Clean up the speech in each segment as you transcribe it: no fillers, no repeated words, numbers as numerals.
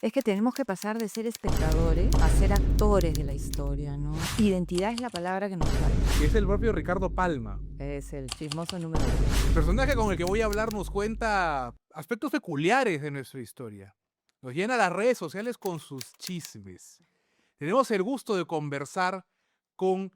Es que tenemos que pasar de ser espectadores a ser actores de la historia, ¿no? Identidad es la palabra que nos falta. Que es el propio Ricardo Palma. Es el chismoso número uno. El personaje con el que voy a hablar nos cuenta aspectos peculiares de nuestra historia. Nos llena las redes sociales con sus chismes. Tenemos el gusto de conversar con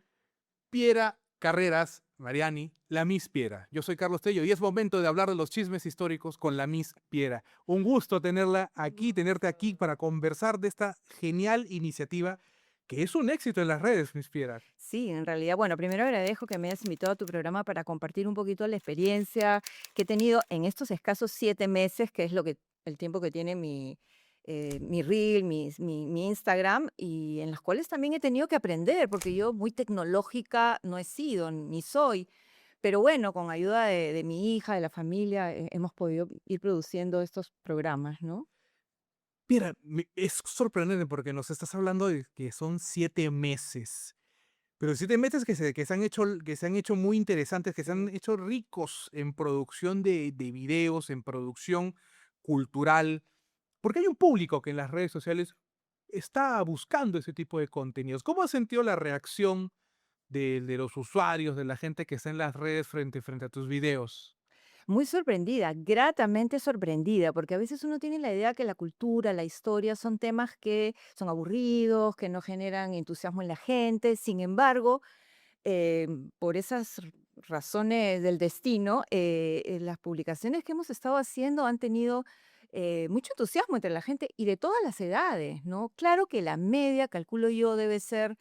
Piera Carreras Mariani, la Miss Piera. Yo soy Carlos Tello y es momento de hablar de los chismes históricos con la Miss Piera. Un gusto tenerla aquí, tenerte aquí para conversar de esta genial iniciativa que es un éxito en las redes, Miss Piera. Sí, en realidad, bueno, primero agradezco que me hayas invitado a tu programa para compartir un poquito la experiencia que he tenido en estos escasos 7 meses, que es el tiempo que tiene mi reel, mi Instagram, y en las cuales también he tenido que aprender, porque yo muy tecnológica no he sido, ni soy. Pero bueno, con ayuda de mi hija, de la familia, hemos podido ir produciendo estos programas, ¿no? Piera, es sorprendente porque nos estás hablando de que son 7 meses. Pero 7 meses que se han hecho muy interesantes, que se han hecho ricos en producción de videos, en producción cultural, porque hay un público que en las redes sociales está buscando ese tipo de contenidos. ¿Cómo has sentido la reacción de los usuarios, de la gente que está en las redes frente a tus videos? Muy sorprendida, gratamente sorprendida, porque a veces uno tiene la idea que la cultura, la historia son temas que son aburridos, que no generan entusiasmo en la gente. Sin embargo, por esas razones del destino, las publicaciones que hemos estado haciendo han tenido mucho entusiasmo entre la gente y de todas las edades, ¿no? Claro que la media, calculo yo, debe ser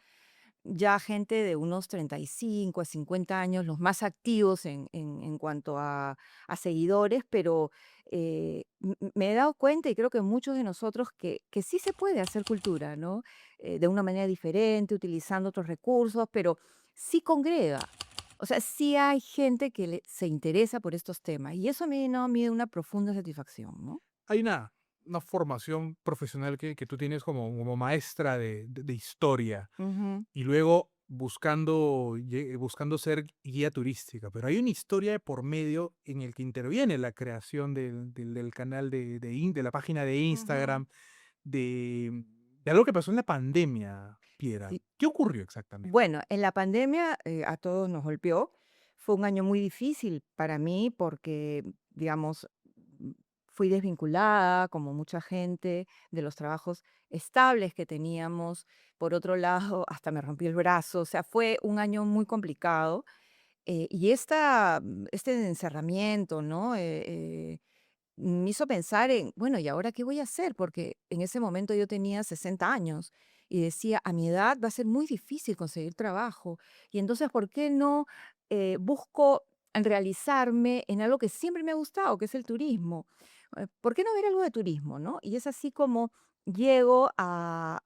ya gente de unos 35 a 50 años, los más activos en cuanto a seguidores, pero me he dado cuenta y creo que muchos de nosotros que sí se puede hacer cultura, ¿no? De una manera diferente, utilizando otros recursos, pero sí congrega. O sea, sí hay gente que se interesa por estos temas y eso me llenó a mí de una profunda satisfacción, ¿no? Hay una formación profesional que tú tienes como maestra de historia. Ujú. Y luego buscando ser guía turística, pero hay una historia de por medio en el que interviene la creación del canal de la página de Ujú. Instagram, de algo que pasó en la pandemia, Piera. Sí. ¿Qué ocurrió exactamente? Bueno, en la pandemia, a todos nos golpeó. Fue un año muy difícil para mí porque, digamos, mm, fui desvinculada, como mucha gente, de los trabajos estables que teníamos. Por otro lado, hasta me rompí el brazo. O sea, fue un año muy complicado. Y este encerramiento, ¿no? Me hizo pensar en, bueno, ¿y ahora qué voy a hacer? Porque en ese momento yo tenía 60 años y decía, a mi edad va a ser muy difícil conseguir trabajo. Y entonces, ¿por qué no busco realizarme en algo que siempre me ha gustado, que es el turismo? ¿Por qué no ver algo de turismo, no? Y es así como llego a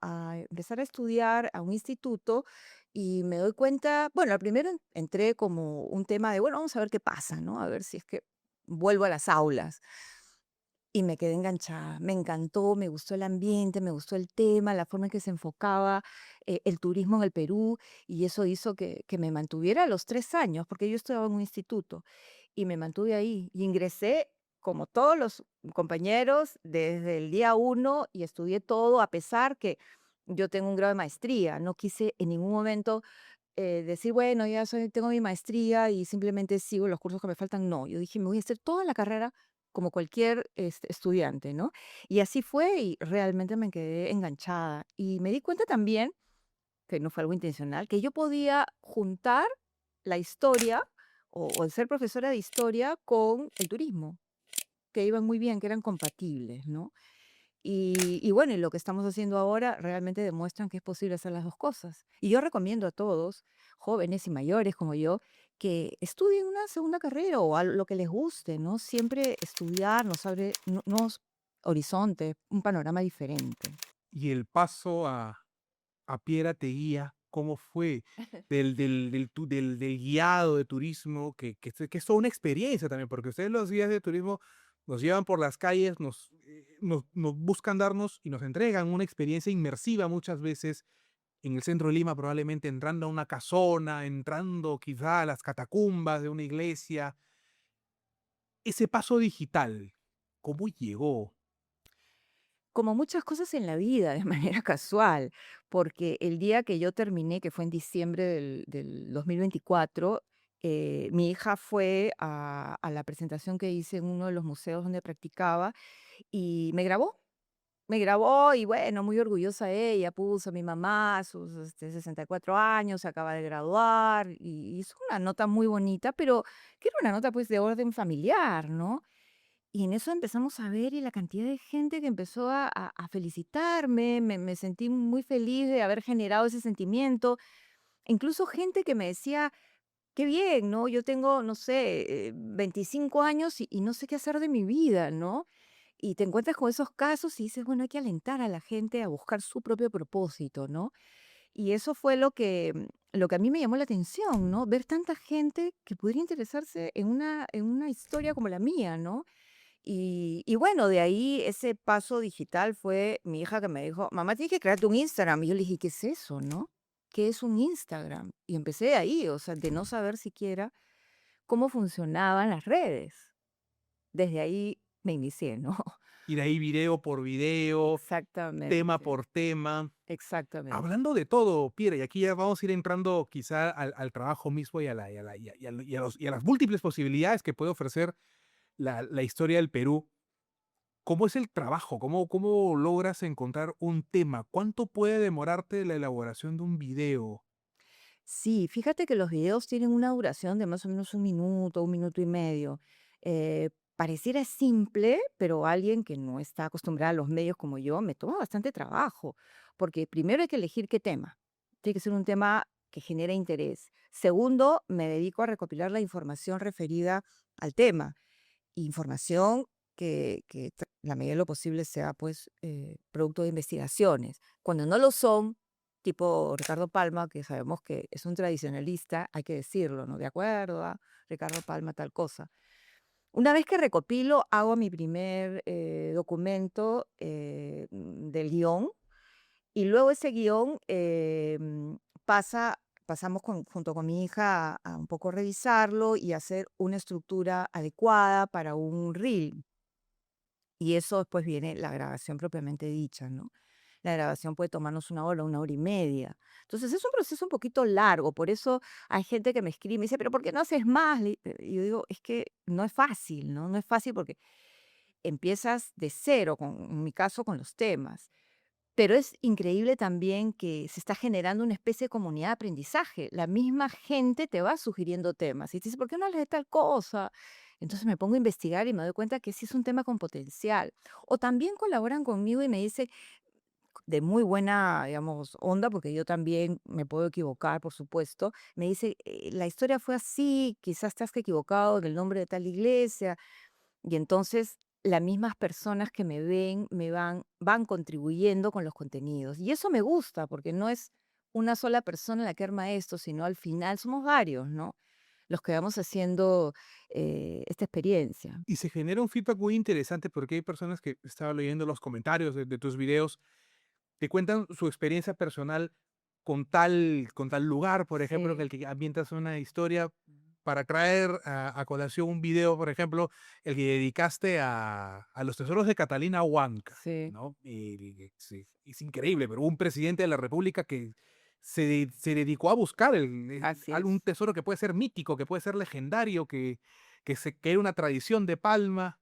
empezar a estudiar a un instituto y me doy cuenta, bueno, al primero entré como un tema de, bueno, vamos a ver qué pasa, ¿no? A ver si es que vuelvo a las aulas. Y me quedé enganchada, me encantó, me gustó el ambiente, me gustó el tema, la forma en que se enfocaba el turismo en el Perú, y eso hizo que me mantuviera a los 3 años, porque yo estudiaba en un instituto, y me mantuve ahí, y ingresé como todos los compañeros desde el día uno, y estudié todo, a pesar que yo tengo un grado de maestría, no quise en ningún momento decir, bueno, tengo mi maestría y simplemente sigo los cursos que me faltan. No, yo dije, me voy a hacer toda la carrera como cualquier estudiante, ¿no? Y así fue y realmente me quedé enganchada. Y me di cuenta también, que no fue algo intencional, que yo podía juntar la historia o el ser profesora de historia con el turismo, que iban muy bien, que eran compatibles, ¿no? Y bueno, y lo que estamos haciendo ahora realmente demuestran que es posible hacer las 2 cosas. Y yo recomiendo a todos, jóvenes y mayores como yo, que estudien una segunda carrera o lo que les guste, ¿no? Siempre estudiar nos abre nuevos horizontes, un panorama diferente. Y el paso a Piera te guía, ¿cómo fue? Del guiado de turismo, que es toda una experiencia también, porque ustedes los guías de turismo nos llevan por las calles, nos buscan darnos y nos entregan una experiencia inmersiva muchas veces en el centro de Lima, probablemente entrando a una casona, entrando quizá a las catacumbas de una iglesia. Ese paso digital, ¿cómo llegó? como muchas cosas en la vida, de manera casual, porque el día que yo terminé, que fue en diciembre del 2024, mi hija fue a la presentación que hice en uno de los museos donde practicaba y me grabó. Me grabó y bueno, muy orgullosa ella, puso mi mamá, sus 64 años, se acaba de graduar y hizo una nota muy bonita, pero que era una nota pues de orden familiar, ¿no? Y en eso empezamos a ver y la cantidad de gente que empezó a felicitarme, me sentí muy feliz de haber generado ese sentimiento, incluso gente que me decía, qué bien, ¿no? Yo tengo, no sé, 25 años y no sé qué hacer de mi vida, ¿no? Y te encuentras con esos casos y dices, bueno, hay que alentar a la gente a buscar su propio propósito, ¿no? Y eso fue lo que a mí me llamó la atención, ¿no? Ver tanta gente que podría interesarse en una historia como la mía, ¿no? Y bueno, de ahí ese paso digital fue mi hija que me dijo, mamá, tienes que crearte un Instagram. Y yo le dije, ¿qué es eso, no? ¿Qué es un Instagram? Y empecé de ahí, o sea, de no saber siquiera cómo funcionaban las redes. Desde ahí me inicié, ¿no? Y de ahí video por video, tema Exactamente, por tema. exactamente. Hablando de todo, Piera, y aquí ya vamos a ir entrando quizá al trabajo mismo y a las múltiples posibilidades que puede ofrecer la historia del Perú. ¿Cómo es el trabajo? ¿Cómo logras encontrar un tema? ¿Cuánto puede demorarte la elaboración de un video? Sí, fíjate que los videos tienen una duración de más o menos un minuto y medio. Pareciera simple, pero alguien que no está acostumbrado a los medios como yo, me toma bastante trabajo, porque primero hay que elegir qué tema. Tiene que ser un tema que genere interés. Segundo, me dedico a recopilar la información referida al tema. Información que la medida de lo posible sea pues producto de investigaciones. Cuando no lo son, tipo Ricardo Palma, que sabemos que es un tradicionalista, hay que decirlo, ¿no? De acuerdo a Ricardo Palma, tal cosa. Una vez que recopilo, hago mi primer documento del guión y luego ese guión pasamos junto con mi hija a un poco revisarlo y hacer una estructura adecuada para un reel. Y eso después viene la grabación propiamente dicha, ¿no? La grabación puede tomarnos una hora y media. Entonces es un proceso un poquito largo, por eso hay gente que me escribe y me dice, pero ¿por qué no haces más? Y yo digo, es que no es fácil, ¿no? No es fácil porque empiezas de cero, en mi caso, con los temas. Pero es increíble también que se está generando una especie de comunidad de aprendizaje. La misma gente te va sugiriendo temas y te dice, ¿por qué no lees tal cosa? Entonces me pongo a investigar y me doy cuenta que sí es un tema con potencial. O también colaboran conmigo y me dicen, de muy buena, digamos, onda, porque yo también me puedo equivocar, por supuesto, me dice, la historia fue así, quizás te has equivocado en el nombre de tal iglesia, y entonces las mismas personas que me ven van contribuyendo con los contenidos. Y eso me gusta, porque no es una sola persona la que arma esto, sino al final somos varios, ¿no? Los que vamos haciendo esta experiencia. Y se genera un feedback muy interesante porque hay personas que estaba leyendo los comentarios de tus videos, te cuentan su experiencia personal con tal lugar, por ejemplo, en Sí, el que ambientas una historia para traer a colación un video, por ejemplo, el que dedicaste a los tesoros de Catalina Huanca, sí, ¿no? Y sí, es increíble, pero hubo un presidente de la República que se dedicó a buscar así un es. tesoro que puede ser mítico, que puede ser legendario, que era una tradición de Palma,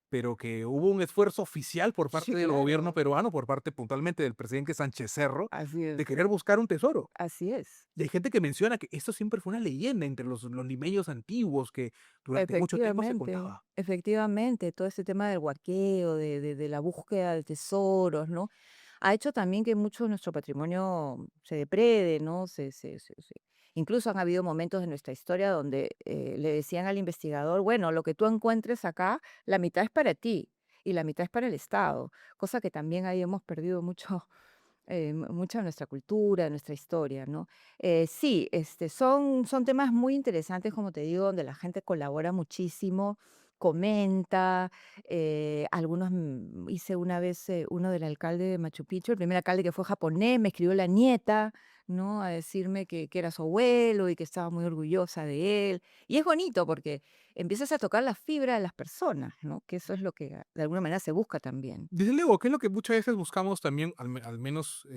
pero que hubo un esfuerzo oficial por Sí, parte del gobierno claro. peruano, por parte puntualmente del presidente Sánchez Cerro, Así de es, querer buscar un tesoro. así es. Y hay gente que menciona que esto siempre fue una leyenda entre los limeños antiguos, que durante mucho tiempo se Efectivamente, contaba. efectivamente, todo ese tema del huaqueo, de la búsqueda de tesoros, ¿no? Ha hecho también que mucho de nuestro patrimonio se deprede, ¿no? Incluso han habido momentos de nuestra historia donde le decían al investigador, bueno, lo que tú encuentres acá, la mitad es para ti y la mitad es para el Estado, cosa que también ahí hemos perdido mucho, mucha de nuestra cultura, de nuestra historia, ¿no? Sí, son temas muy interesantes, como te digo, donde la gente colabora muchísimo. comenta, algunos, hice una vez, uno del alcalde de Machu Picchu, el primer alcalde que fue japonés, me escribió la nieta, ¿no? A decirme que era su abuelo y que estaba muy orgullosa de él. Y es bonito porque empiezas a tocar la fibra de las personas, ¿no? Que eso es lo que de alguna manera se busca también. Desde luego, que es lo que muchas veces buscamos también, al menos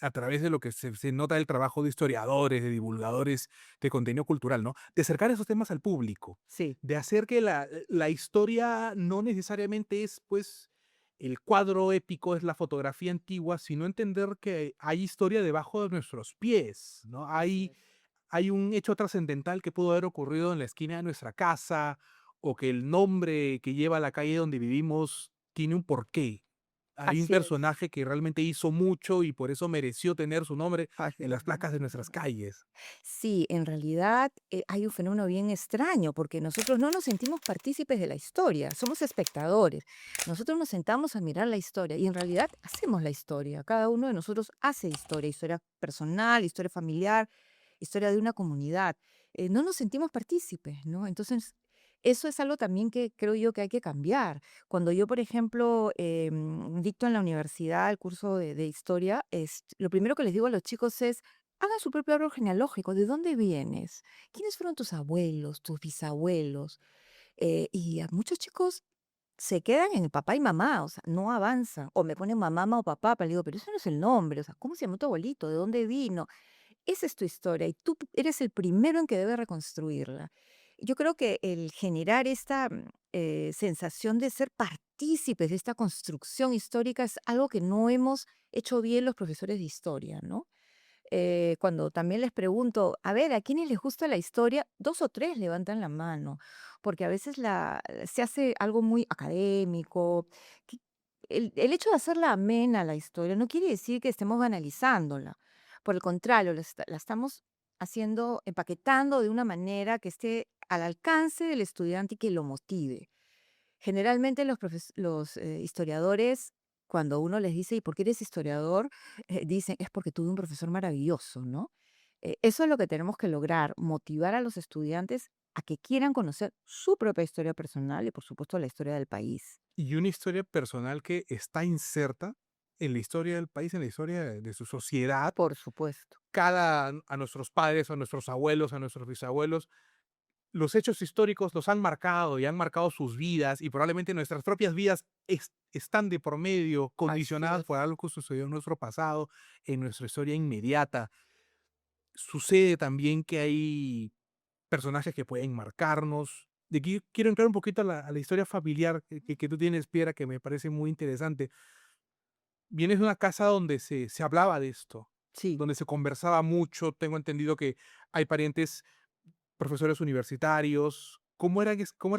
a través de lo que se nota del trabajo de historiadores, de divulgadores de contenido cultural, ¿no? De acercar esos temas al público, Sí, de hacer que la historia no necesariamente es, pues, el cuadro épico, es la fotografía antigua, sino entender que hay historia debajo de nuestros pies, ¿no? así Hay, es. hay un hecho trascendental que pudo haber ocurrido en la esquina de nuestra casa, o que el nombre que lleva la calle donde vivimos tiene un porqué. Hay un Así es. personaje que realmente hizo mucho y por eso mereció tener su nombre Así en las es. placas de nuestras calles. Sí, en realidad hay un fenómeno bien extraño porque nosotros no nos sentimos partícipes de la historia, somos espectadores. Nosotros nos sentamos a mirar la historia y en realidad hacemos la historia. Cada uno de nosotros hace historia, historia personal, historia familiar, historia de una comunidad. No nos sentimos partícipes, ¿no? Entonces, eso es algo también que creo yo que hay que cambiar. Cuando yo, por ejemplo, dicto en la universidad el curso de historia, lo primero que les digo a los chicos es, hagan su propio árbol genealógico. ¿De dónde vienes? ¿Quiénes fueron tus abuelos, tus bisabuelos? Y a muchos chicos se quedan en el papá y mamá, o sea, no avanzan. O me ponen mamá o papá, pero le digo, pero eso no es el nombre, o sea, ¿cómo se llamó tu abuelito? ¿De dónde vino? Esa es tu historia y tú eres el primero en que debe reconstruirla. Yo creo que el generar esta sensación de ser partícipes de esta construcción histórica es algo que no hemos hecho bien los profesores de historia, ¿no? Cuando también les pregunto, a ver, ¿a quiénes les gusta la historia? 2 o 3 levantan la mano, porque a veces se hace algo muy académico. que el hecho de hacerla amena la historia no quiere decir que estemos banalizándola. Por el contrario, la estamos haciendo, empaquetando de una manera que esté al alcance del estudiante y que lo motive. Generalmente los historiadores, cuando uno les dice: "¿Y por qué eres historiador?", dicen: "Es porque tuve un profesor maravilloso", ¿no? Eso es lo que tenemos que lograr, motivar a los estudiantes a que quieran conocer su propia historia personal y, por supuesto, la historia del país. Y una historia personal que está inserta en la historia del país, en la historia de su sociedad. Por supuesto. A nuestros padres, a nuestros abuelos, a nuestros bisabuelos, los hechos históricos los han marcado y han marcado sus vidas y probablemente nuestras propias vidas están de por medio, Así condicionadas por es. algo que sucedió en nuestro pasado, en nuestra historia inmediata. Sucede también que hay personajes que pueden marcarnos. De aquí quiero entrar un poquito a la historia familiar que tú tienes, Piera, que me parece muy interesante. Vienes de una casa donde se hablaba de esto, Sí. donde se conversaba mucho. Tengo entendido que hay parientes profesores universitarios. ¿Cómo era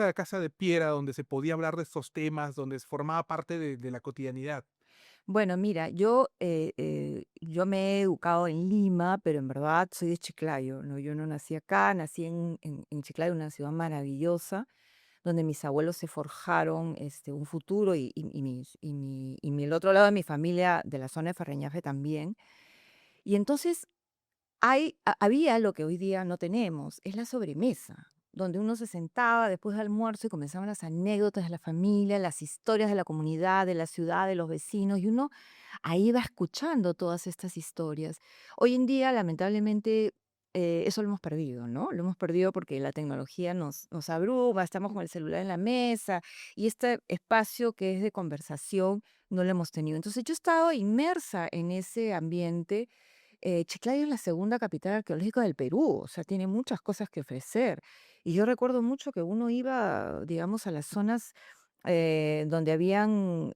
la casa de Piera donde se podía hablar de estos temas, donde formaba parte de la cotidianidad? Bueno, mira, yo me he educado en Lima, pero en verdad soy de Chiclayo, ¿no? Yo no nací acá, nací en Chiclayo, una ciudad maravillosa, donde mis abuelos se forjaron, un futuro el otro lado de mi familia, de la zona de Farreñafe también. Y entonces había lo que hoy día no tenemos, es la sobremesa, donde uno se sentaba después del almuerzo y comenzaban las anécdotas de la familia, las historias de la comunidad, de la ciudad, de los vecinos, y uno ahí va escuchando todas estas historias. Hoy en día, lamentablemente, eso lo hemos perdido, ¿no? Lo hemos perdido porque la tecnología nos abruma, estamos con el celular en la mesa y este espacio que es de conversación no lo hemos tenido. Entonces yo he estado inmersa en ese ambiente. Chiclayo es la segunda capital arqueológica del Perú, o sea, tiene muchas cosas que ofrecer. Y yo recuerdo mucho que uno iba, digamos, a las zonas donde habían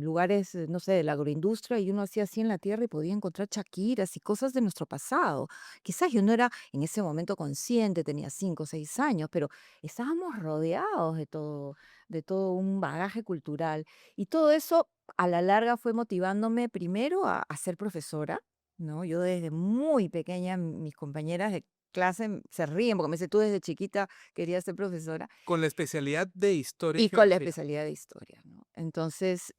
lugares, no sé, de la agroindustria, y uno hacía así en la tierra y podía encontrar chaquiras y cosas de nuestro pasado. Quizás yo no era en ese momento consciente, tenía 5 o 6 años, pero estábamos rodeados de todo un bagaje cultural. Y todo eso a la larga fue motivándome primero a ser profesora, ¿no? Yo desde muy pequeña, mis compañeras de clase se ríen porque me dicen, tú desde chiquita querías ser profesora Con la especialidad de historia y y con la geografía. especialidad de historia, ¿no? Entonces,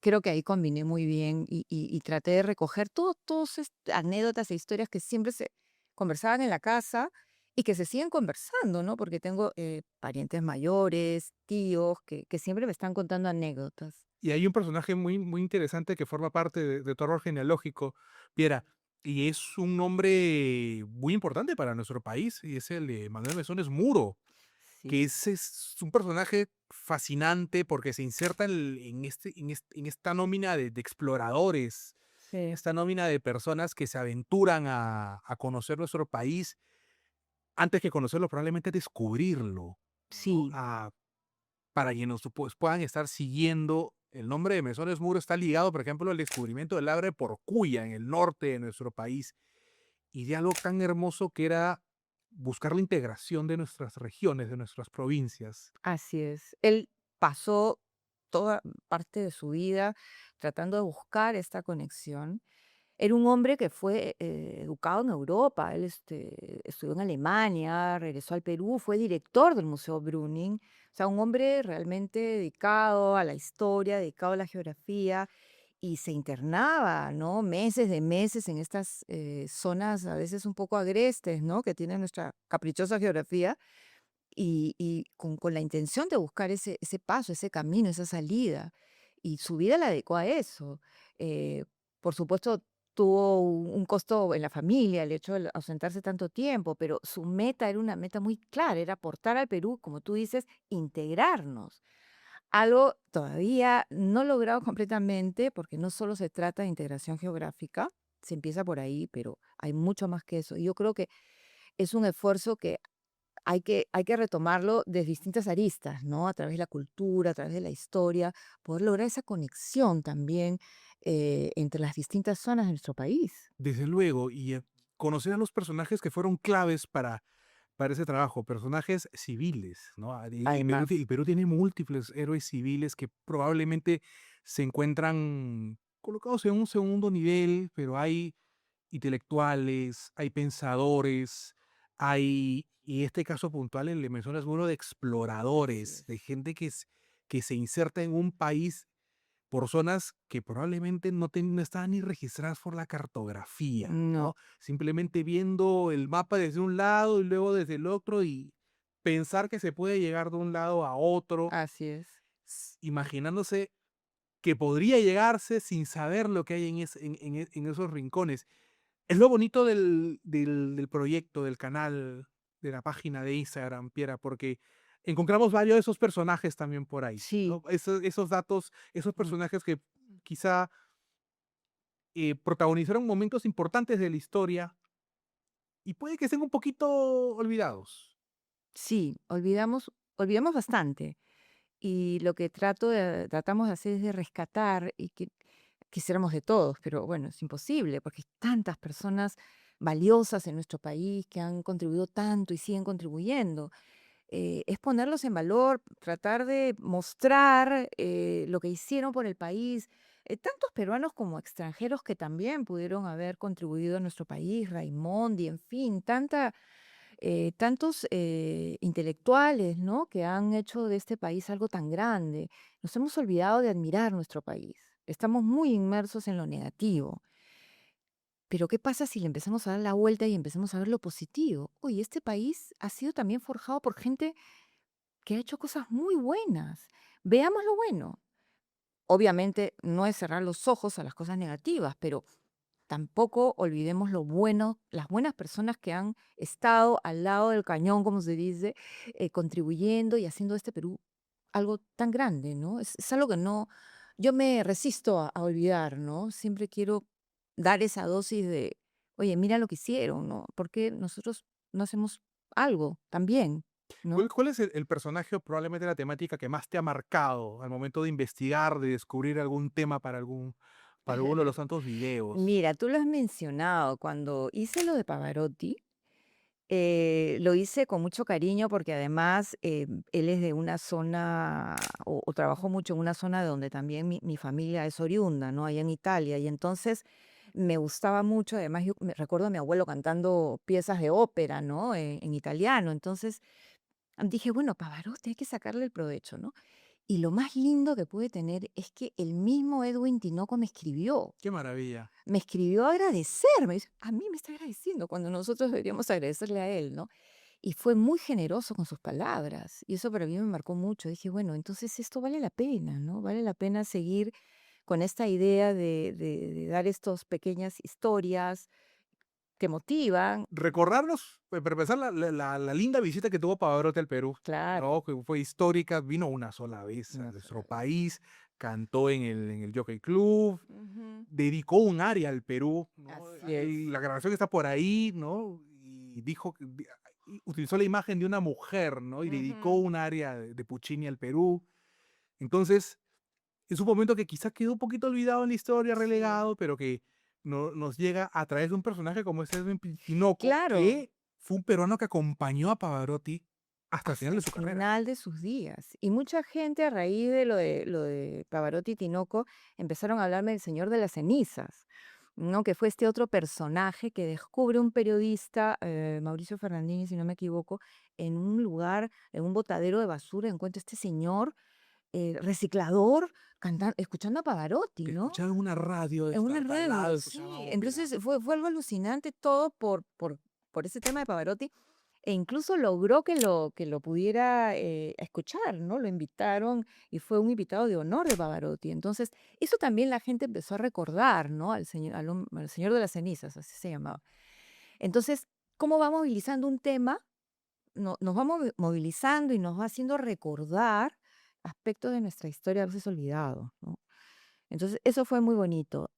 creo que ahí combiné muy bien y traté de recoger todas anécdotas e historias que siempre se conversaban en la casa y que se siguen conversando, ¿no? Porque tengo parientes mayores, tíos, que siempre me están contando anécdotas. Y hay un personaje muy interesante que forma parte de tu árbol genealógico, Piera, y es un nombre muy importante para nuestro país, y es el de Manuel Mesones Muro, que Sí, es un personaje fascinante porque se inserta en esta nómina de exploradores, sí, esta nómina de personas que se aventuran a conocer nuestro país, antes que conocerlo, probablemente descubrirlo, ¿no? sí, Para que nos pues, puedan estar siguiendo. El nombre de Mesones Muro está ligado, por ejemplo, al descubrimiento del Abre Porcuya en el norte de nuestro país, y de algo tan hermoso que era buscar la integración de nuestras regiones, de nuestras provincias. así es. Él pasó toda parte de su vida tratando de buscar esta conexión. Era un hombre que fue educado en Europa. Él estudió en Alemania, regresó al Perú, fue director del Museo Brüning. O sea, un hombre realmente dedicado a la historia, dedicado a la geografía, y se internaba, ¿no? Meses de meses en estas zonas a veces un poco agrestes, ¿no? Que tiene nuestra caprichosa geografía, y con la intención de buscar ese paso, ese camino, esa salida. Y su vida la dedicó a eso. Eh, por supuesto, tuvo un costo en la familia el hecho de ausentarse tanto tiempo, pero su meta era una meta muy clara, era aportar al Perú, como tú dices, integrarnos. Algo todavía no logrado completamente, porque no solo se trata de integración geográfica, se empieza por ahí, pero hay mucho más que eso. Y yo creo que es un esfuerzo que hay que retomarlo desde distintas aristas, ¿no? A través de la cultura, a través de la historia, poder lograr esa conexión también entre las distintas zonas de nuestro país. Desde luego, conocer a los personajes que fueron claves para ese trabajo, personajes civiles, ¿no? Además, El Perú tiene múltiples héroes civiles que probablemente se encuentran colocados en un segundo nivel, pero hay intelectuales, hay pensadores, hay, y este caso puntual, el de mencionas uno de así exploradores, de es. gente que se inserta en un país por zonas que probablemente no estaban ni registradas por la cartografía, No, ¿no? Simplemente viendo el mapa desde un lado y luego desde el otro, y pensar que se puede llegar de un lado a otro, así es. imaginándose que podría llegarse sin saber lo que hay en esos rincones. Es lo bonito del proyecto, del canal, de la página de Instagram, Piera, porque encontramos varios de esos personajes también por ahí, Sí. ¿no? Esos datos, esos Mm. personajes que quizá protagonizaron momentos importantes de la historia y puede que estén un poquito olvidados. Sí, olvidamos bastante. Y lo que tratamos de hacer es de rescatar y que quisiéramos de todos, pero bueno, es imposible porque hay tantas personas valiosas en nuestro país que han contribuido tanto y siguen contribuyendo. Es ponerlos en valor, tratar de mostrar lo que hicieron por el país, tantos peruanos como extranjeros que también pudieron haber contribuido a nuestro país, Raimondi, en fin, tantos intelectuales, ¿no? Que han hecho de este país algo tan grande. Nos hemos olvidado de admirar nuestro país. Estamos muy inmersos en lo negativo. Pero ¿qué pasa si le empezamos a dar la vuelta y empezamos a ver lo positivo? Oye, este país ha sido también forjado por gente que ha hecho cosas muy buenas. Veamos lo bueno. Obviamente no es cerrar los ojos a las cosas negativas, pero tampoco olvidemos lo bueno, las buenas personas que han estado al lado del cañón, como se dice, contribuyendo y haciendo de este Perú algo tan grande, ¿no? Es algo que no, yo me resisto a olvidar, ¿no? Siempre quiero dar esa dosis de, oye, mira lo que hicieron, ¿no? ¿Por qué nosotros no hacemos algo también, ¿Cuál, ¿no? cuál es el personaje o probablemente la temática que más te ha marcado al momento de investigar, de descubrir algún tema para alguno de los tantos videos? Mira, tú lo has mencionado, cuando hice lo de Pavarotti, lo hice con mucho cariño porque además él es de una zona, o trabajó mucho en una zona de donde también mi familia es oriunda, ¿no? Allá en Italia. Y entonces me gustaba mucho, además yo me recuerdo a mi abuelo cantando piezas de ópera, ¿no? En italiano. Entonces dije, bueno, Pavarotti hay que sacarle el provecho, ¿no? Y lo más lindo que pude tener es que el mismo Edwin Tinoco Qué maravilla. me escribió a agradecerme. Dice, a mí me está agradeciendo cuando nosotros deberíamos agradecerle a él, ¿no? y fue muy generoso con sus palabras. Y eso para mí me marcó mucho. Dije, bueno, entonces esto vale la pena, ¿no? Vale la pena seguir con esta idea de dar estas pequeñas historias que motivan. Recordarnos, para empezar, la linda visita que tuvo Pavarotti al Perú, Claro, ¿no? Que fue histórica, vino una sola vez a una nuestro sola vez. país, cantó en el Jockey Club, Ujú. dedicó un área al Perú, ¿no? Así es. La grabación está por ahí, ¿no? Y dijo que utilizó la imagen de una mujer, ¿no? Y dedicó Ujú. un área de Puccini al Perú. Entonces, es un momento que quizás quedó un poquito olvidado en la historia, Sí. relegado, pero que nos llega a través de un personaje como es Edwin Tinoco, Claro, que fue un peruano que acompañó a Pavarotti hasta el final hasta de el su carrera. final de sus días. Y mucha gente a raíz de lo de Pavarotti y Tinoco empezaron a hablarme del Señor de las Cenizas, ¿no? Que fue este otro personaje que descubre un periodista, Mauricio Fernandini, si no me equivoco, en un lugar, en un botadero de basura, encuentra este señor, reciclador, escuchando a Pavarotti, Que ¿no? escuchaba en una radio En una radio, destartalado, escuchaba sí. ópera. Entonces fue algo alucinante todo por ese tema de Pavarotti, e incluso logró que lo pudiera, escuchar, ¿no? Lo invitaron y fue un invitado de honor de Pavarotti. Entonces, eso también la gente empezó a recordar, ¿no? Al señor de las cenizas, así se llamaba. Entonces, ¿cómo va movilizando un tema? Nos va movilizando y nos va haciendo recordar aspectos de nuestra historia a veces olvidados, ¿no? Entonces, eso fue muy bonito.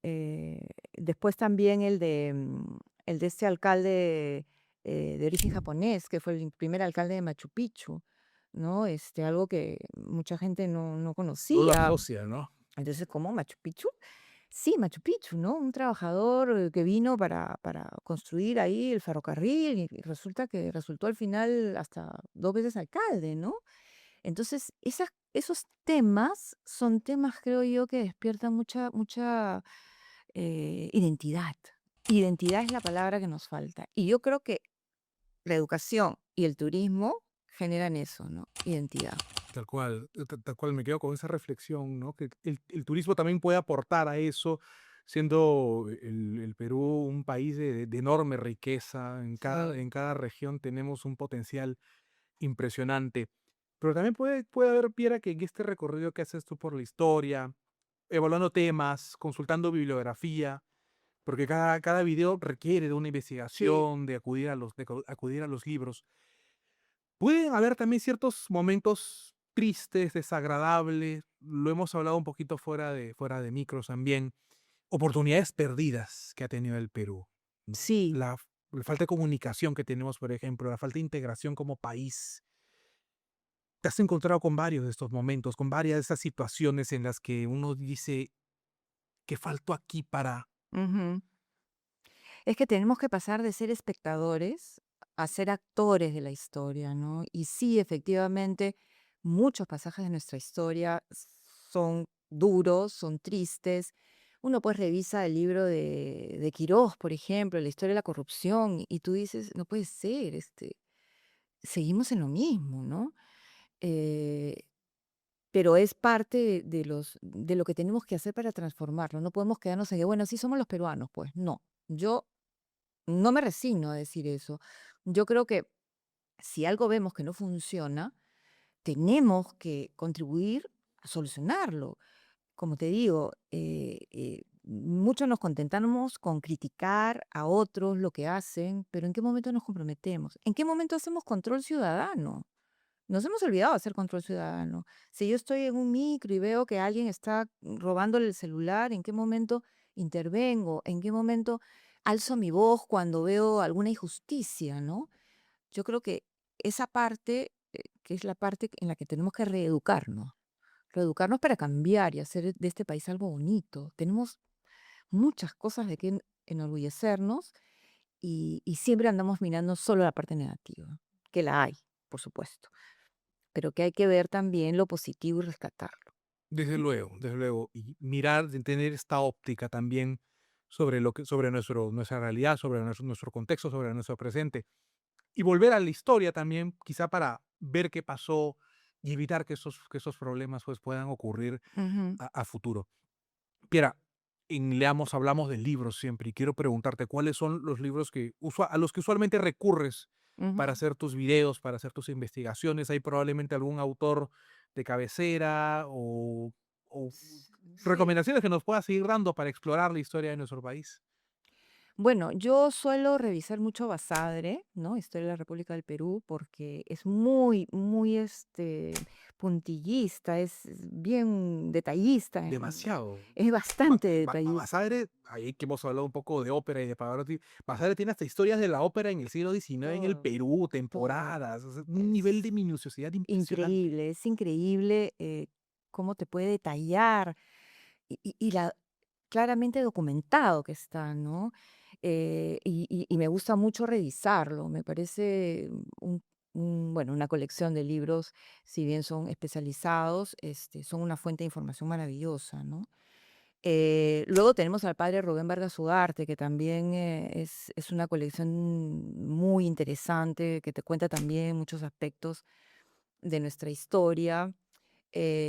Después también el de este alcalde, de origen japonés, que fue el primer alcalde de Machu Picchu, ¿no? Algo que mucha gente no No lo conocía. asocia, ¿no? Entonces, ¿cómo Machu Picchu? Sí, Machu Picchu, ¿no? Un trabajador, que vino para construir ahí el ferrocarril y resultó al final hasta 2 veces alcalde, ¿no? Entonces, esos temas son temas, creo yo, que despiertan mucha identidad. Identidad es la palabra que nos falta. Y yo creo que la educación y el turismo generan eso, ¿no? Identidad. Tal cual me quedo con esa reflexión, ¿no? Que el turismo también puede aportar a eso, siendo el Perú un país de enorme riqueza, Sí. en cada región tenemos un potencial impresionante. Pero también puede haber, Piera, que en este recorrido que haces tú por la historia, evaluando temas, consultando bibliografía, porque cada video requiere de una Sí. investigación, acudir a los libros. Pueden haber también ciertos momentos tristes, desagradables, lo hemos hablado un poquito fuera de micros también, oportunidades perdidas que ha tenido el Perú, ¿no? Sí. La falta de comunicación que tenemos, por ejemplo, la falta de integración como país. Te has encontrado con varios de estos momentos, con varias de esas situaciones en las que uno dice: "¿Qué faltó aquí para?". Ujú. Es que tenemos que pasar de ser espectadores a ser actores de la historia, ¿no? Y sí, efectivamente, muchos pasajes de nuestra historia son duros, son tristes. Uno pues revisa el libro de Quirós, por ejemplo, la historia de la corrupción, y tú dices, no puede ser, seguimos en lo mismo, ¿no? Eh, pero es parte de lo que tenemos que hacer para transformarlo. No podemos quedarnos en que, bueno, sí somos los peruanos, pues no. Yo no me resigno a decir eso. Yo creo que si algo vemos que no funciona, tenemos que contribuir a solucionarlo. Como te digo, muchos nos contentamos con criticar a otros lo que hacen, pero ¿en qué momento nos comprometemos? ¿En qué momento hacemos control ciudadano? Nos hemos olvidado de hacer control ciudadano. Si yo estoy en un micro y veo que alguien está robándole el celular, ¿en qué momento intervengo? ¿En qué momento alzo mi voz cuando veo alguna injusticia, no? Yo creo que esa parte, que es la parte en la que tenemos que reeducarnos para cambiar y hacer de este país algo bonito. Tenemos muchas cosas de que enorgullecernos y siempre andamos mirando solo la parte negativa, que la hay, por supuesto, pero que hay que ver también lo positivo y rescatarlo. Desde luego, y mirar, de tener esta óptica también sobre sobre nuestra realidad, sobre nuestro contexto, sobre nuestro presente. Y volver a la historia también, quizá para ver qué pasó y evitar que esos problemas, pues, puedan ocurrir Ujú. a futuro. Piera, en Leamos hablamos de libros siempre, y quiero preguntarte, ¿cuáles son los libros a los que usualmente recurres para Ujú. hacer tus videos, para hacer tus investigaciones? ¿Hay probablemente algún autor de cabecera o Sí. recomendaciones que nos puedas seguir dando para explorar la historia de nuestro país? Bueno, yo suelo revisar mucho Basadre, ¿no? Historia de la República del Perú, porque es muy, muy, puntillista, es bien detallista, Demasiado. es bastante detallista. Basadre, ahí que hemos hablado un poco de ópera y de Pavarotti, Basadre tiene hasta historias de la ópera en el siglo XIX en el Todo, Perú, todo. temporadas, o sea, un nivel de Es minuciosidad impresionante. es increíble cómo te puede detallar y claramente documentado que está, ¿no? Y me gusta mucho revisarlo, me parece bueno, una colección de libros, si bien son especializados, son una fuente de información maravillosa, ¿no? Luego tenemos al padre Rubén Vargas Ugarte, que también es una colección muy interesante, que te cuenta también muchos aspectos de nuestra historia.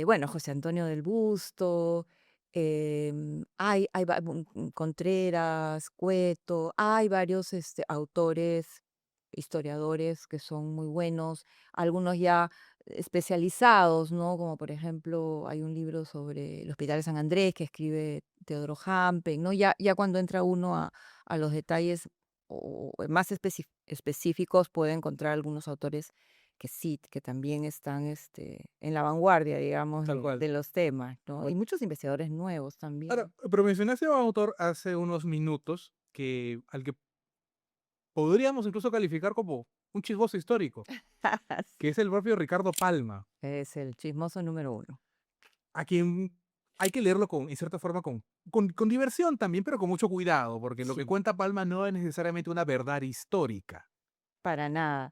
Bueno, José Antonio del Busto, Contreras, Cueto, hay varios autores, historiadores que son muy buenos, algunos ya especializados, ¿no? Como por ejemplo, hay un libro sobre el Hospital de San Andrés que escribe Teodoro Hampen, ¿no? Ya cuando entra uno a los detalles más específicos, puede encontrar algunos autores que sí, que también están, en la vanguardia, digamos, Tal cual. de los temas, ¿no? Y muchos investigadores nuevos Ahora, también. pero mencionaste a un autor hace unos minutos al que podríamos incluso calificar como un chismoso histórico, que es Sí. el propio Ricardo Palma, Es el chismoso número uno. a quien hay que leerlo en cierta forma, con diversión también, pero con mucho cuidado, porque lo que Sí. cuenta Palma no es necesariamente una verdad histórica. Para nada.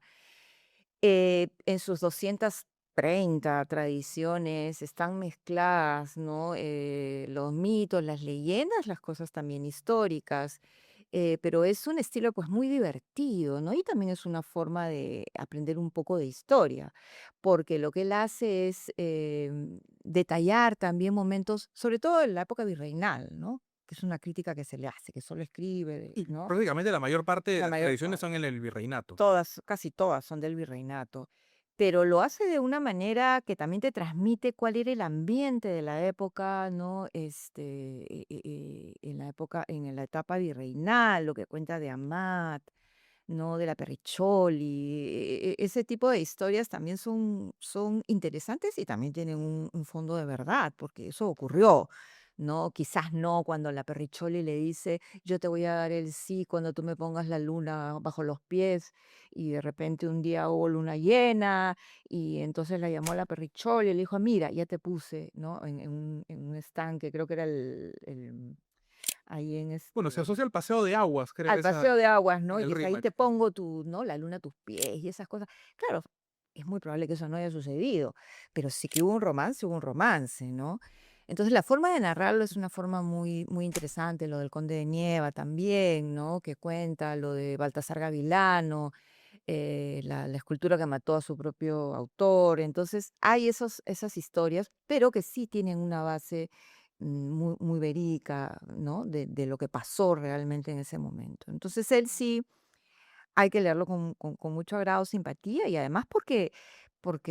En sus 230 tradiciones están mezcladas, ¿no? Los mitos, las leyendas, las cosas también históricas, pero es un estilo pues muy divertido, ¿no? Y también es una forma de aprender un poco de historia, porque lo que él hace es detallar también momentos, sobre todo en la época virreinal, ¿no? Que es una crítica que se le hace, que solo escribe, Y ¿no? prácticamente la mayor parte de La las mayor tradiciones son en el virreinato. Todas, casi todas son del virreinato, pero lo hace de una manera que también te transmite cuál era el ambiente de la época, ¿no? En la época, en la etapa virreinal, lo que cuenta de Amat, ¿no? De la Perricholi, ese tipo de historias también son interesantes y también tienen un fondo de verdad, porque eso ocurrió, ¿no? Quizás no cuando la Perricholi le dice, yo te voy a dar el sí cuando tú me pongas la luna bajo los pies, y de repente un día hubo luna llena, y entonces la llamó a la Perricholi y le dijo, mira, ya te puse, ¿no? En un estanque, creo que era ahí en Bueno, se asocia al paseo de aguas, creo, al paseo de aguas, ¿no? en Y el dice: "Ahí te Rímac. pongo ¿no? La luna a tus pies", y esas cosas. Claro, es muy probable que eso no haya sucedido, pero sí que hubo un romance, ¿no? Entonces, la forma de narrarlo es una forma muy muy interesante, lo del Conde de Nieva también, ¿no? Que cuenta lo de Baltasar Gavilano, la escultura que mató a su propio autor. Entonces, hay esas historias, pero que sí tienen una base, muy muy verídica, ¿no? De lo que pasó realmente en ese momento. Entonces, él sí hay que leerlo con mucho agrado, simpatía, y además porque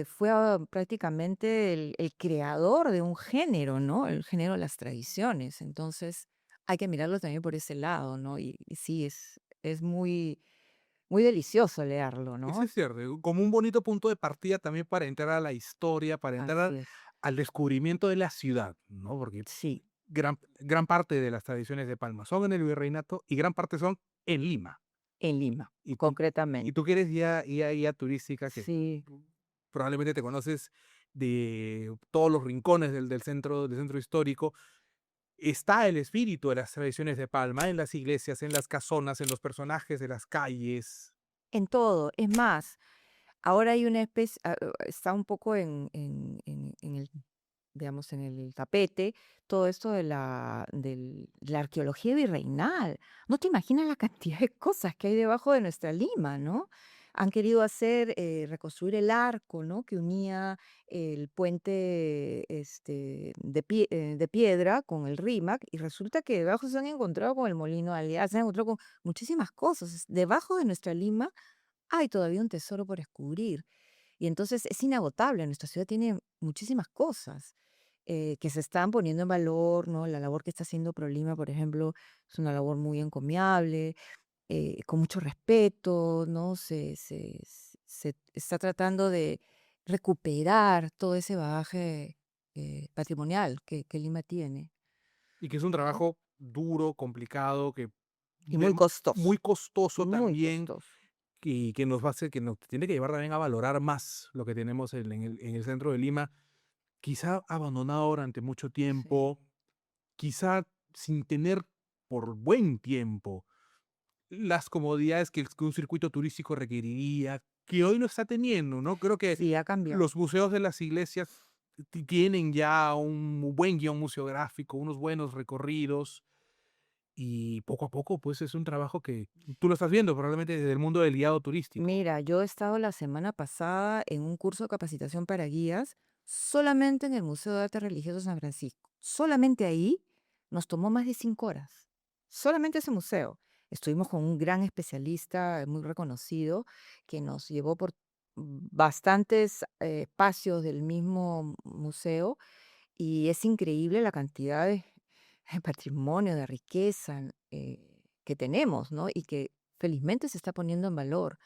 fue, prácticamente el creador de un género, ¿no? El género de las tradiciones. Entonces, hay que mirarlo también por ese lado, ¿no? Y sí, es muy muy delicioso leerlo, Eso ¿no? es cierto, como un bonito punto de partida también para entrar a la historia, para entrar Así es. al descubrimiento de la ciudad, ¿no? Porque Sí, gran parte de las tradiciones de Palma son en el virreinato y gran parte son en Lima. en Lima, Y tú, y concretamente. tú que eres guía turística, que Sí, probablemente te conoces de todos los rincones del centro histórico, está el espíritu de las tradiciones de Palma en las iglesias, en las casonas, en los personajes de las calles. en todo. Es más, ahora hay una especie, está un poco en el, digamos, en el tapete, todo esto de la arqueología virreinal. No te imaginas la cantidad de cosas que hay debajo de nuestra Lima, ¿no? Han querido hacer, reconstruir el arco, ¿no? Que unía el puente de piedra con el Rímac, y resulta que debajo se han encontrado con el Molino de Alvear, se han encontrado con muchísimas cosas. Debajo de nuestra Lima hay todavía un tesoro por descubrir. Y entonces es inagotable. Nuestra ciudad tiene muchísimas cosas que se están poniendo en valor, ¿no? La labor que está haciendo ProLima, por ejemplo, es una labor muy encomiable, con mucho respeto, ¿no? Se está tratando de recuperar todo ese bagaje patrimonial que Lima tiene, Y que es un ¿no? trabajo duro, complicado, que Y de muy costoso, muy costoso muy también, costoso. y que nos va a hacer que nos tiene que llevar también a valorar más lo que tenemos en el centro de Lima, quizá abandonado durante mucho Sí. tiempo, quizá sin tener por buen tiempo las comodidades que un circuito turístico requeriría, que hoy no está teniendo, ¿no? Creo que Sí, ha cambiado. los museos de las iglesias tienen ya un buen guión museográfico, unos buenos recorridos, y poco a poco, pues es un trabajo que tú lo estás viendo probablemente desde el mundo del guiado turístico. Mira, yo he estado la semana pasada en un curso de capacitación para guías solamente en el Museo de Arte Religioso San Francisco. Solamente ahí nos tomó más de 5 horas. Solamente ese museo. Estuvimos con un gran especialista muy reconocido que nos llevó por bastantes espacios del mismo museo y es increíble la cantidad de patrimonio, de riqueza que tenemos, ¿no? Y que felizmente se está poniendo en valor.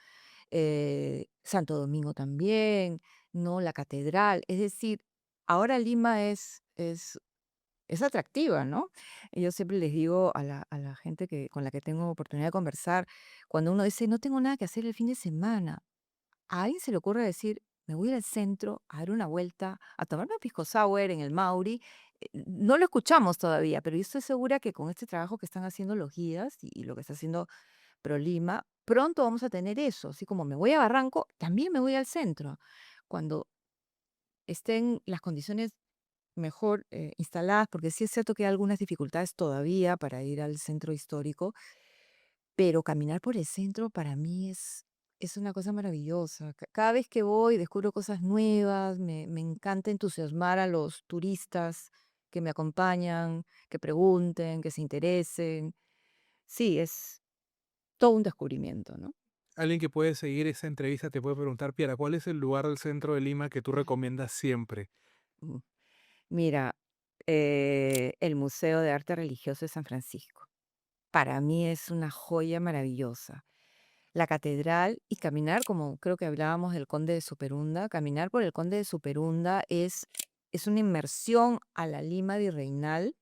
Santo Domingo también, ¿no? La catedral. Es decir, ahora Lima es atractiva, ¿no? Y yo siempre les digo a la gente con la que tengo oportunidad de conversar, cuando uno dice, no tengo nada que hacer el fin de semana, a alguien se le ocurre decir, me voy al centro a dar una vuelta, a tomarme un pisco sour en el Mauri. No lo escuchamos todavía, pero yo estoy segura que con este trabajo que están haciendo los guías y lo que está haciendo ProLima, pronto vamos a tener eso. Así como me voy a Barranco, también me voy al centro. Cuando estén las condiciones mejor instaladas, porque sí es cierto que hay algunas dificultades todavía para ir al centro histórico, pero caminar por el centro para mí es una cosa maravillosa. Cada vez que voy descubro cosas nuevas, me encanta entusiasmar a los turistas que me acompañan, que pregunten, que se interesen. Sí, es todo un descubrimiento, ¿no? Alguien que puede seguir esa entrevista te puede preguntar, Piera, ¿cuál es el lugar del centro de Lima que tú recomiendas siempre? Mm. Mira, el Museo de Arte Religioso de San Francisco. Para mí es una joya maravillosa. La catedral y caminar, como creo que hablábamos del Conde de Superunda, caminar por el Conde de Superunda es una inmersión a la Lima virreinal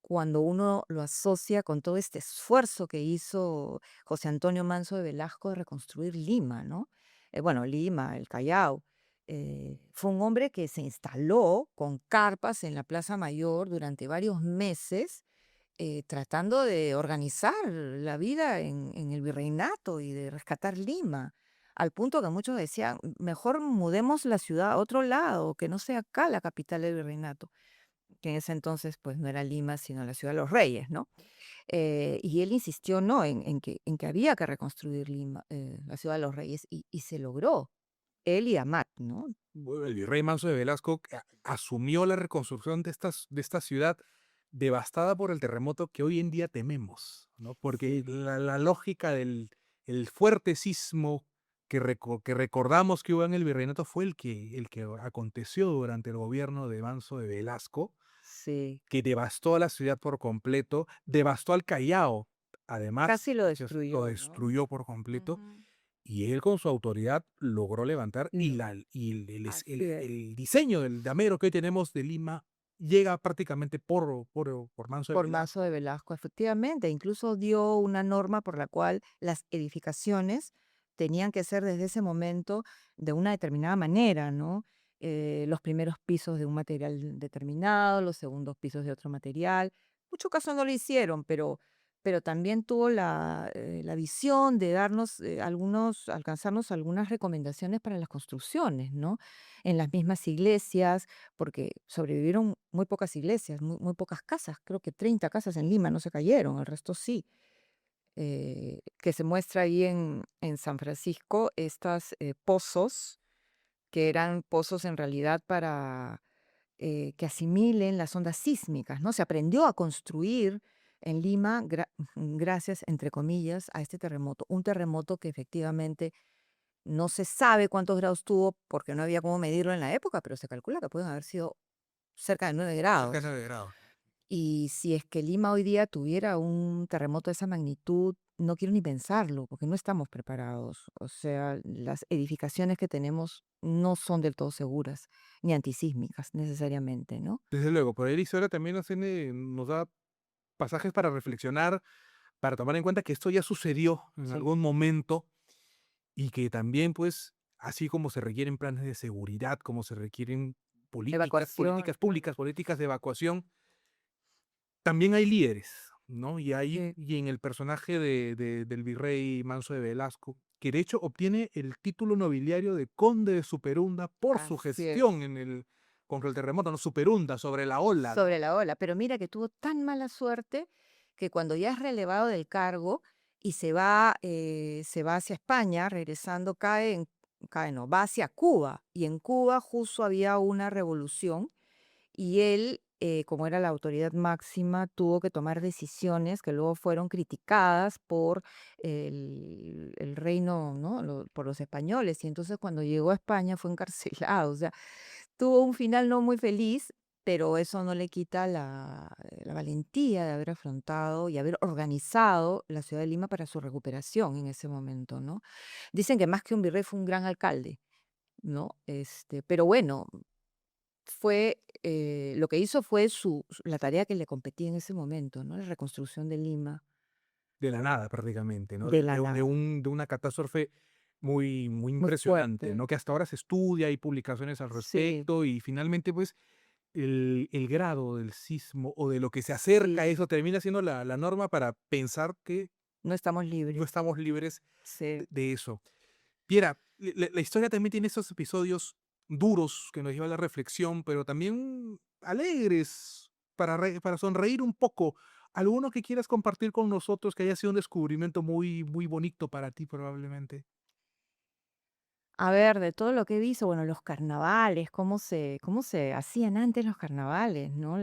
cuando uno lo asocia con todo este esfuerzo que hizo José Antonio Manso de Velasco de reconstruir Lima, ¿no? Bueno, Lima, el Callao. Fue un hombre que se instaló con carpas en la Plaza Mayor durante varios meses, tratando de organizar la vida en el virreinato y de rescatar Lima, al punto que muchos decían, mejor mudemos la ciudad a otro lado, que no sea acá la capital del virreinato, que en ese entonces pues no era Lima, sino la ciudad de los reyes, ¿no? Y él insistió, no, en que había que reconstruir Lima, la ciudad de los reyes, y se logró, él y Amat, ¿no? Bueno, el virrey Manso de Velasco asumió la reconstrucción de esta ciudad devastada por el terremoto que hoy en día tememos, ¿no? Porque Sí. la lógica del el fuerte sismo que recordamos que hubo en el virreinato fue el que aconteció durante el gobierno de Manso de Velasco, Sí, que devastó a la ciudad por completo, devastó al Callao, casi además, lo lo destruyó, ¿no? destruyó por completo, Ujú. y él con su autoridad logró levantar Lo y así es. el diseño del damero que hoy tenemos de Lima llega prácticamente por Manso de Por Mazo Velasco. de Velasco, efectivamente, incluso dio una norma por la cual las edificaciones tenían que ser desde ese momento de una determinada manera, ¿no? Los primeros pisos de un material determinado, los segundos pisos de otro material. Muchos casos no lo hicieron, pero también tuvo la visión de darnos alcanzarnos algunas recomendaciones para las construcciones, ¿no? En las mismas iglesias, porque sobrevivieron muy pocas iglesias, muy pocas casas, creo que 30 casas en Lima no se cayeron, el resto sí. Que se muestra ahí en San Francisco, estos pozos, que eran pozos en realidad para que asimilen las ondas sísmicas, ¿no? Se aprendió a construir en Lima gracias, entre comillas, a este terremoto. Un terremoto que efectivamente No se sabe cuántos grados tuvo porque no había cómo medirlo en la época, pero se calcula que pueden haber sido cerca de 9 cerca de grados. 9 grados. Y si es que Lima hoy día tuviera un terremoto de esa magnitud, no quiero ni pensarlo, porque no estamos preparados. O sea, las edificaciones que tenemos no son del todo seguras, ni antisísmicas necesariamente, ¿no? Desde luego, por ahí la historia también nos da pasajes para reflexionar, para tomar en cuenta que esto ya sucedió en Sí. algún momento y que también, pues, así como se requieren planes de seguridad, como se requieren Evacuación, políticas claro. públicas, políticas de evacuación, también hay líderes, ¿no? Sí, Y en el personaje del virrey Manso de Velasco, que de hecho obtiene el título nobiliario de conde de Superunda por su así es. gestión contra el terremoto, ¿no? Superunda, sobre la ola, ¿no? Sobre la ola. Pero mira que tuvo tan mala suerte que cuando ya es relevado del cargo y se va hacia España, regresando, cae no, va hacia Cuba. Y en Cuba justo había una revolución y él, como era la autoridad máxima, tuvo que tomar decisiones que luego fueron criticadas por el reino, ¿no? Por los españoles. Y entonces cuando llegó a España fue encarcelado. O sea, tuvo un final no muy feliz, pero eso no le quita la valentía de haber afrontado y haber organizado la ciudad de Lima para su recuperación en ese momento, ¿no? Dicen que más que un virrey fue un gran alcalde, ¿no? Pero bueno, lo que hizo fue la tarea que le competía en ese momento, ¿no? La reconstrucción de Lima De la nada prácticamente, ¿no? de la nada. De una catástrofe muy Muy impresionante, fuerte. ¿no? Que hasta ahora se estudia, hay publicaciones al Sí, respecto y finalmente, pues, el grado del sismo o de lo que se acerca a sí, eso termina siendo la norma para pensar que no estamos no libres. estamos libres Sí. de eso. Piera, la historia también tiene esos episodios duros que nos llevan a la reflexión, pero también alegres para sonreír un poco. ¿Alguno que quieras compartir con nosotros que haya sido un descubrimiento muy bonito para ti probablemente? A ver, de todo lo que he visto, bueno, los carnavales, cómo se hacían antes los carnavales, ¿no?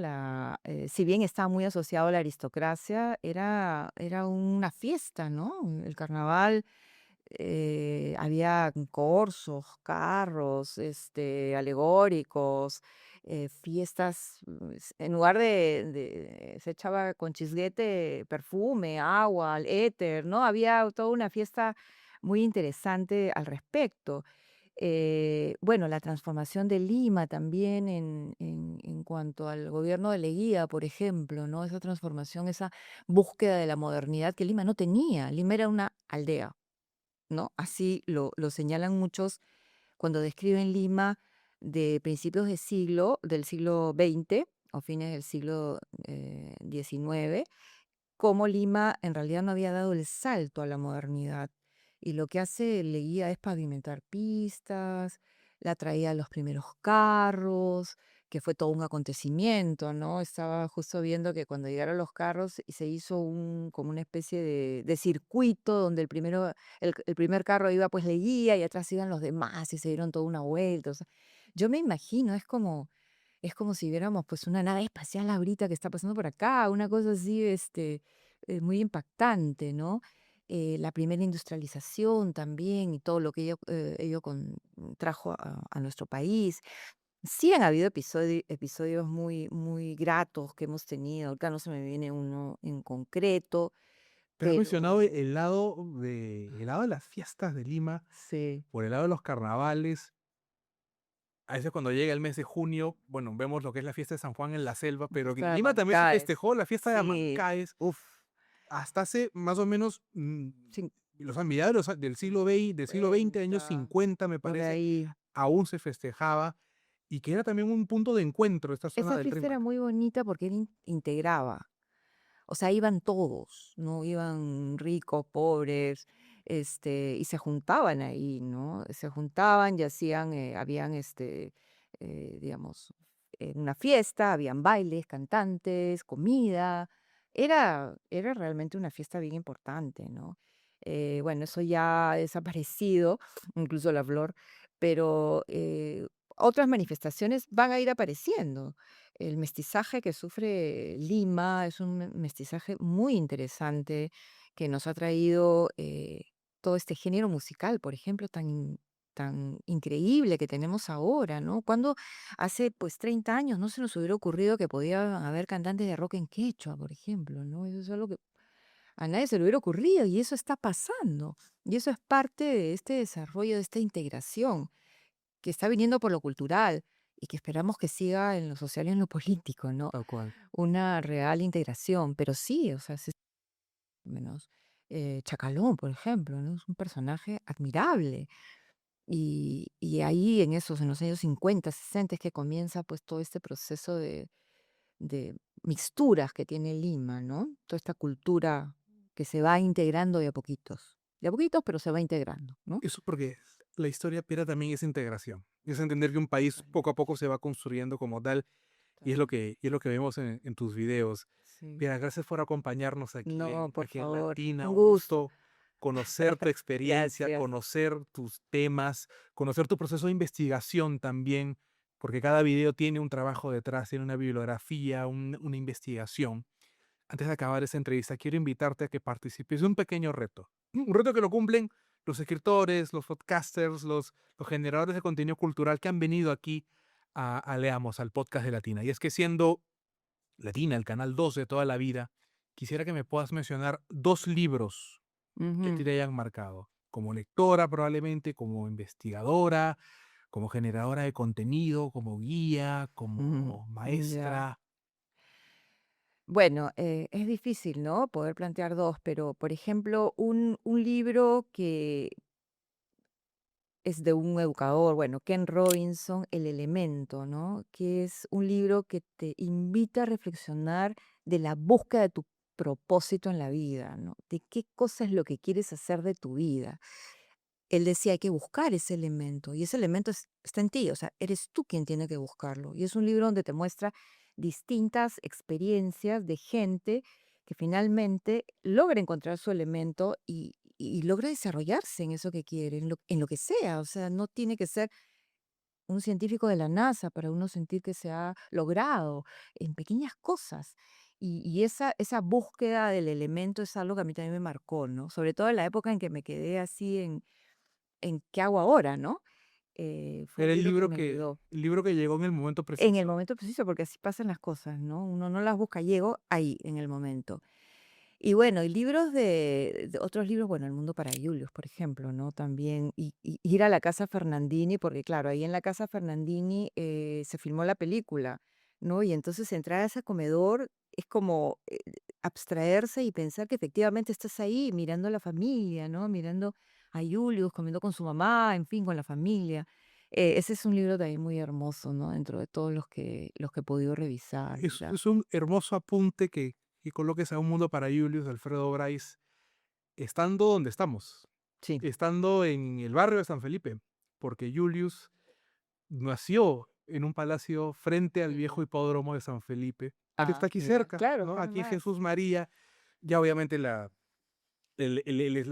Si bien estaba muy asociado a la aristocracia, era una fiesta, ¿no? El carnaval, había corsos, carros, alegóricos, fiestas, en lugar se echaba con chisguete perfume, agua, éter, ¿no? Había toda una fiesta muy interesante al respecto. Bueno, la transformación de Lima también en cuanto al gobierno de Leguía, por ejemplo, ¿no? Esa transformación, esa búsqueda de la modernidad que Lima no tenía. Lima era una aldea, ¿no? Así lo señalan muchos cuando describen Lima de principios del siglo XX o fines del siglo XIX, cómo Lima en realidad no había dado el salto a la modernidad. Y lo que hace Leguía es pavimentar pistas, la traída de los primeros carros, que fue todo un acontecimiento, ¿no? Estaba justo viendo que cuando llegaron los carros y se hizo como una especie de circuito donde el primer carro iba pues Leguía y atrás iban los demás y se dieron toda una vuelta. O sea, yo me imagino, es como si viéramos, pues, una nave espacial ahorita que está pasando por acá, una cosa así, muy impactante, ¿no? La primera industrialización también y todo lo que trajo a nuestro país. Sí han habido episodios muy, muy gratos que hemos tenido, ahorita no se me viene uno en concreto, Pero has pero mencionado el lado de las fiestas de Lima, sí, por el lado de los carnavales. A veces cuando llega el mes de junio, bueno, vemos lo que es la fiesta de San Juan en la selva, pero que en fiesta de Lima también se Mancaes. festejó la fiesta de Sí, Amancaes uf, hasta hace más o menos, sí, los a mediados de del siglo XX, del siglo XX, años 50, 50 me por parece, ahí. aún se festejaba y que era también un punto de encuentro esta zona Esa del fiesta era Rímac. muy bonita porque integraba. O sea, iban todos, ¿no? Iban ricos, pobres, y se juntaban ahí, ¿no? Se juntaban y habían, digamos, una fiesta, habían bailes, cantantes, comida. Era realmente una fiesta bien importante, ¿no? Bueno, eso ya ha desaparecido, incluso la flor, pero otras manifestaciones van a ir apareciendo. El mestizaje que sufre Lima es un mestizaje muy interesante que nos ha traído, todo este género musical, por ejemplo, tan increíble que tenemos ahora, ¿no? Cuando hace pues 30 años no se nos hubiera ocurrido que podía haber cantantes de rock en quechua, por ejemplo, ¿no? Eso es algo que a nadie se le hubiera ocurrido y eso está pasando. Y eso es parte de este desarrollo, de esta integración que está viniendo por lo cultural y que esperamos que siga en lo social y en lo político, ¿no? Tal cual. Una real integración. Pero sí, o sea, menos Chacalón, por ejemplo, ¿no? Es un personaje admirable. Y ahí en los años 50 60 es que comienza pues todo este proceso de mixturas que tiene Lima, ¿no? Toda esta cultura que se va integrando de a poquitos. De a poquitos, pero se va integrando, ¿no? Eso porque la historia Piera también es integración. Es entender que un país Total, poco a poco se va construyendo como tal total. y es lo que vemos en tus videos. Sí. Piera, gracias por acompañarnos No, por aquí en favor, Latina. un Un gusto. gusto conocer tu experiencia, Gracias. conocer tus temas, conocer tu proceso de investigación también, porque cada video tiene un trabajo detrás, tiene una bibliografía, una investigación. Antes de acabar esta entrevista, quiero invitarte a que participes de un pequeño reto. Un reto que lo cumplen los escritores, los podcasters, los generadores de contenido cultural que han venido aquí a Leamos, al podcast de Latina. Y es que siendo Latina el canal 2 de toda la vida, quisiera que me puedas mencionar 2 libros que a ti Ujú, te hayan marcado. Como lectora probablemente, como investigadora, como generadora de contenido, como guía, ujú, como ya. maestra. Bueno, es difícil, ¿no? Poder plantear dos, pero por ejemplo, un libro que es de un educador, bueno, Ken Robinson, El Elemento, ¿no? Que es un libro que te invita a reflexionar de la búsqueda de tu propósito en la vida, ¿no? De qué cosa es lo que quieres hacer de tu vida. Él decía, hay que buscar ese elemento y ese elemento está en ti, o sea, eres tú quien tiene que buscarlo. Y es un libro donde te muestra distintas experiencias de gente que finalmente logra encontrar su elemento y logra desarrollarse en eso que quiere, en lo que sea. O sea, no tiene que ser un científico de la NASA para uno sentir que se ha logrado en pequeñas cosas. Y esa búsqueda del elemento es algo que a mí también me marcó, ¿no? Sobre todo en la época en que me quedé así en qué hago ahora, ¿no? Fue un Era libro que me ayudó el libro que llegó en el momento en el preciso. momento preciso, porque así pasan las cosas, ¿no? Uno no las busca, llego ahí, en el momento. Y bueno, y libros de otros libros, bueno, El mundo para Julius, por ejemplo, ¿no? También, y ir a la casa Fernandini, porque claro, ahí en la casa Fernandini se filmó la película, ¿no? Y entonces entrar a ese comedor es como abstraerse y pensar que efectivamente estás ahí mirando a la familia, ¿no? Mirando a Julius, comiendo con su mamá, en fin, con la familia. Ese es un libro también muy hermoso, ¿no? Dentro de todos los que he podido revisar, ¿ya? Es un hermoso apunte que coloques a Un mundo para Julius, de Alfredo Bryce, estando donde estamos, Sí. estando en el barrio de San Felipe, porque Julius nació en un palacio frente al viejo Ujú. hipódromo de San Felipe, que está Ah, aquí mira, cerca, claro, ¿no? pues Aquí en más. Jesús María, ya obviamente la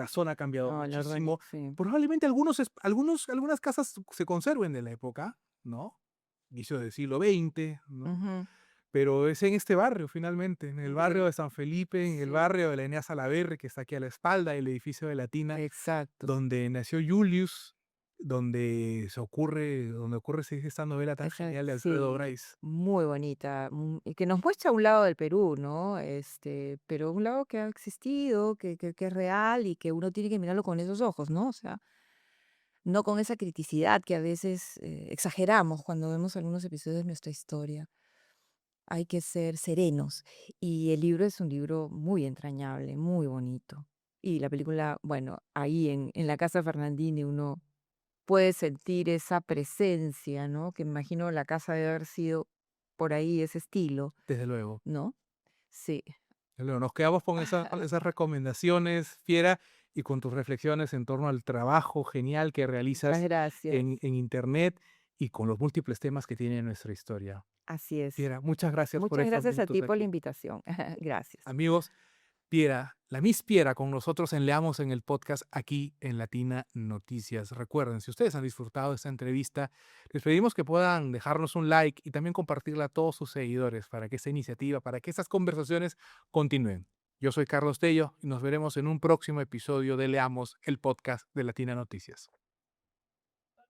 zona ha cambiado No, la muchísimo. sí. Probablemente algunas casas se conserven de la época, ¿no? Inicio del siglo XX, ¿no? Ujú. Pero es en este barrio, finalmente, en el barrio de San Felipe, en el Sí, barrio de la Enea Salaverry, que está aquí a la espalda, el edificio de Latina, exacto. donde nació Julius, donde ocurre sí, esta novela tan Esa genial de Alfredo sí, Bryce. muy bonita, y que nos muestra un lado del Perú, ¿no? Pero un lado que ha existido, que es real y que uno tiene que mirarlo con esos ojos, ¿no? O sea, no con esa criticidad que a veces exageramos cuando vemos algunos episodios de nuestra historia. Hay que ser serenos. Y el libro es un libro muy entrañable, muy bonito. Y la película, bueno, ahí en la casa Fernandini uno puede sentir esa presencia, ¿no? Que imagino la casa debe haber sido por ahí, ese estilo, Desde luego. ¿no? Sí. Desde luego. Nos quedamos con esas recomendaciones, Fiera, y con tus reflexiones en torno al trabajo genial que Muchas realizas gracias. en Internet y con los múltiples temas que tiene nuestra historia. Así es. Fiera, muchas gracias por Muchas estos gracias a minutos ti por la aquí. invitación. Gracias. Amigos, Piera, la Miss Piera con nosotros en Leamos en el podcast aquí en Latina Noticias. Recuerden, si ustedes han disfrutado de esta entrevista, les pedimos que puedan dejarnos un like y también compartirla a todos sus seguidores para que esta iniciativa, para que estas conversaciones continúen. Yo soy Carlos Tello y nos veremos en un próximo episodio de Leamos, el podcast de Latina Noticias.